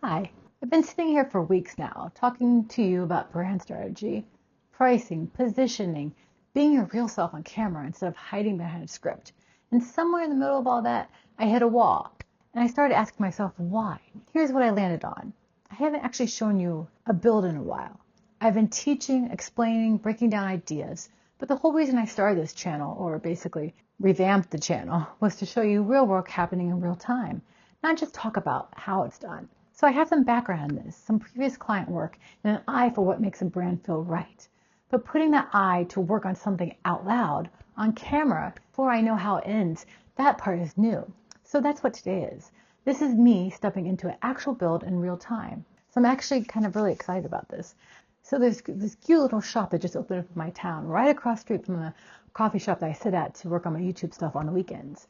Hi, I've been sitting here for weeks now talking to you about brand strategy, pricing, positioning, being your real self on camera instead of hiding behind a script. And somewhere in the middle of all that, I hit a wall and I started asking myself why. Here's what I landed on. I haven't actually shown you a build in a while. I've been teaching, explaining, breaking down ideas, but the whole reason I started this channel, or basically revamped the channel, was to show you real work happening in real time, not just talk about how it's done. So I have some background in this, some previous client work, and an eye for what makes a brand feel right. But putting that eye to work on something out loud, on camera, before I know how it ends, that part is new. So that's what today is. This is me stepping into an actual build in real time. So I'm actually kind of really excited about this. So there's this cute little shop that just opened up in my town, right across the street from the coffee shop that I sit at to work on my YouTube stuff on the weekends.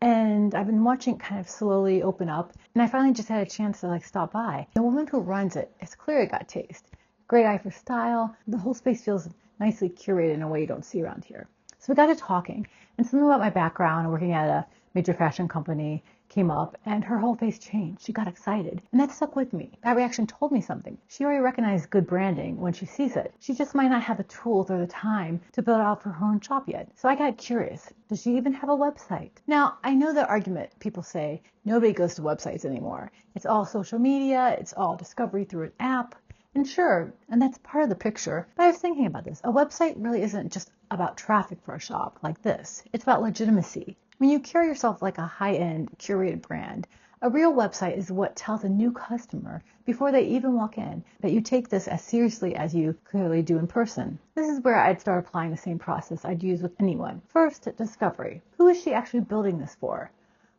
And I've been watching it kind of slowly open up, and I finally just had a chance to stop by. The woman who runs it has clearly got taste. Great eye for style. The whole space feels nicely curated in a way you don't see around here. So we got to talking, and something about my background, working at a major fashion company, came up, and her whole face changed. She got excited, and that stuck with me. That reaction told me something. She already recognized good branding when she sees it. She just might not have the tools or the time to build it out for her own shop yet. So I got curious. Does she even have a website? Now, I know the argument people say nobody goes to websites anymore. It's all social media. It's all discovery through an app. And sure, and that's part of the picture, but I was thinking about this. A website really isn't just about traffic for a shop like this. It's about legitimacy. When you carry yourself like a high-end, curated brand, a real website is what tells a new customer before they even walk in that you take this as seriously as you clearly do in person. This is where I'd start applying the same process I'd use with anyone. First, discovery. Who is she actually building this for?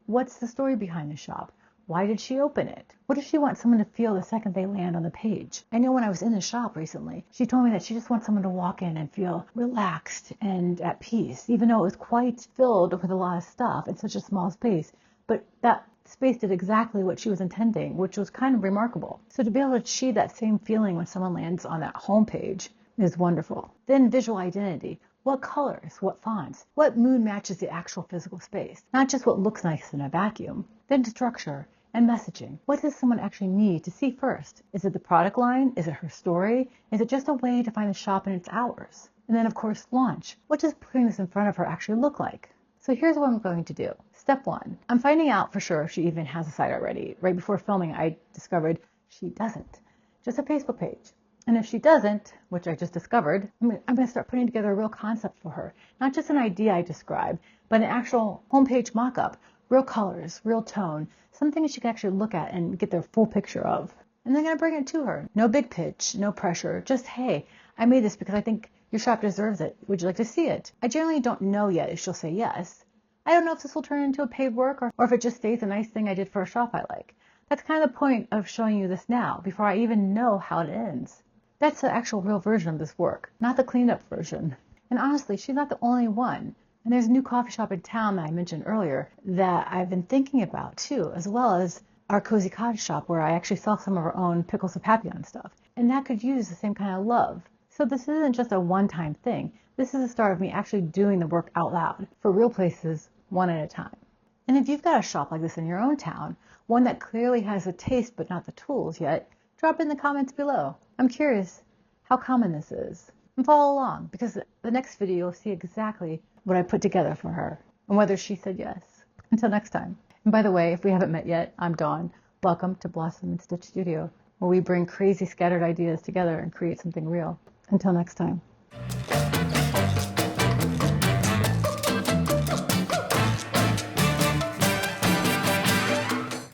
What's the story behind the shop? Why did she open it? What does she want someone to feel the second they land on the page? I know when I was in the shop recently, she told me that she just wants someone to walk in and feel relaxed and at peace, even though it was quite filled with a lot of stuff in such a small space. But that space did exactly what she was intending, which was kind of remarkable. So to be able to achieve that same feeling when someone lands on that homepage is wonderful. Then visual identity. What colors, what fonts, what mood matches the actual physical space, not just what looks nice in a vacuum. Then structure and messaging. What does someone actually need to see first? Is it the product line? Is it her story? Is it just a way to find the shop in its hours? And then of course, launch. What does putting this in front of her actually look like? So here's what I'm going to do. Step one, I'm finding out for sure if she even has a site already. Right before filming, I discovered she doesn't. Just a Facebook page. And if she doesn't, which I just discovered, I'm going to start putting together a real concept for her. Not just an idea I described, but an actual homepage mock-up. Real colors, real tone, something she can actually look at and get their full picture of. And then I'm going to bring it to her. No big pitch, no pressure. Just, hey, I made this because I think your shop deserves it. Would you like to see it? I generally don't know yet if she'll say yes. I don't know if this will turn into a paid work or if it just stays a nice thing I did for a shop I like. That's kind of the point of showing you this now, before I even know how it ends. That's the actual real version of this work, not the cleaned up version. And honestly, she's not the only one. And there's a new coffee shop in town that I mentioned earlier that I've been thinking about too, as well as our Cozy Cottage shop where I actually sell some of our own Pickles of Papillon stuff. And that could use the same kind of love. So this isn't just a one-time thing. This is the start of me actually doing the work out loud for real places, one at a time. And if you've got a shop like this in your own town, one that clearly has the taste but not the tools yet, drop in the comments below. I'm curious how common this is. And follow along, because the next video you'll see exactly what I put together for her and whether she said yes. Until next time. And by the way, if we haven't met yet, I'm Dawn. Welcome to Blossom and Stitch Studio, where we bring crazy scattered ideas together and create something real. Until next time.